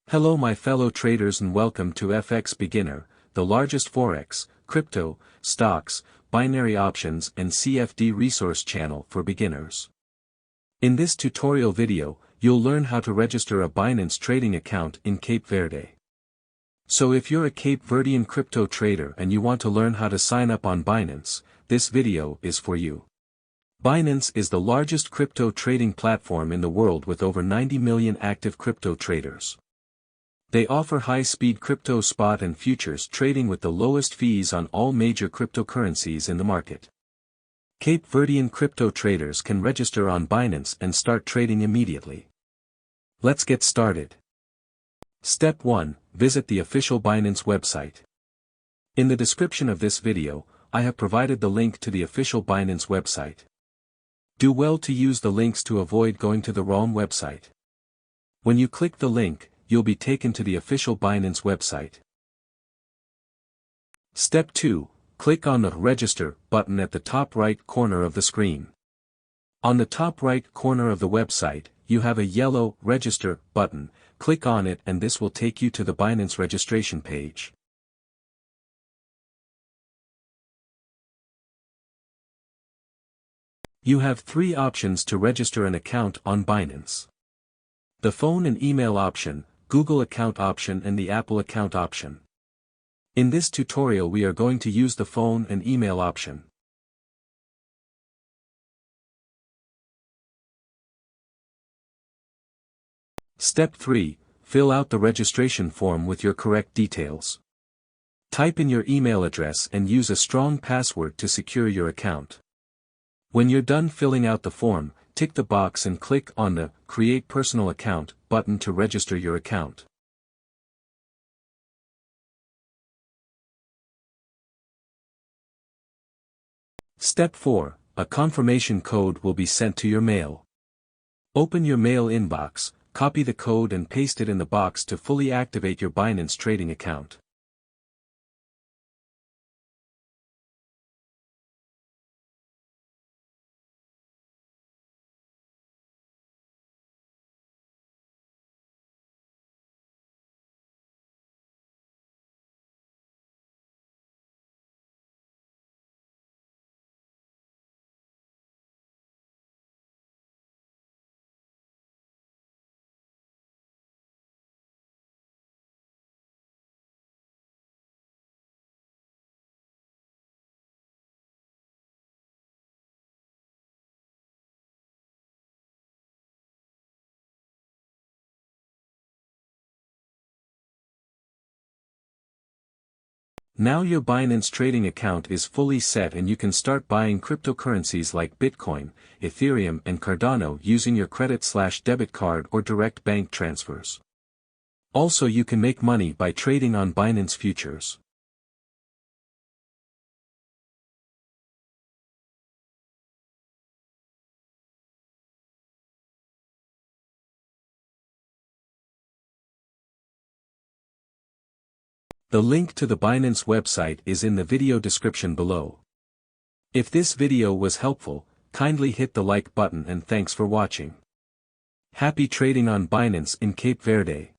Hello my fellow traders and welcome to FX Beginner, the largest forex, crypto, stocks, binary options and CFD resource channel for beginners. In this tutorial video, you'll learn how to register a Binance trading account in Cape Verde. So if you're a Cape Verdean crypto trader and you want to learn how to sign up on Binance, this video is for you. Binance is the largest crypto trading platform in the world with over 90 million active crypto traders. They offer high-speed crypto spot and futures trading with the lowest fees on all major cryptocurrencies in the market. Cape Verdean crypto traders can register on Binance and start trading immediately. Let's get started. Step 1. Visit the official Binance website. In the description of this video, I have provided the link to the official Binance website. Do well to use the links to avoid going to the wrong website. When you click the link, you'll be taken to the official Binance website. Step 2. Click on the Register button at the top right corner of the screen. On the top right corner of the website, you have a yellow Register button. Click on it and this will take you to the Binance registration page. You have 3 options to register an account on Binance. The phone and email option, Google account option and the Apple account option. In this tutorial we are going to use the phone and email option. Step 3. Fill out the registration form with your correct details. Type in your email address and use a strong password to secure your account. When you're done filling out the form, tick the box and click on the Create Personal Account button to register your account. Step 4. A confirmation code will be sent to your mail. Open your mail inbox, copy the code and paste it in the box to fully activate your Binance trading account. Now your Binance trading account is fully set and you can start buying cryptocurrencies like Bitcoin, Ethereum and Cardano using your credit/debit card or direct bank transfers. Also you can make money by trading on Binance futures. The link to the Binance website is in the video description below. If this video was helpful, kindly hit the like button and thanks for watching. Happy trading on Binance in Cape Verde.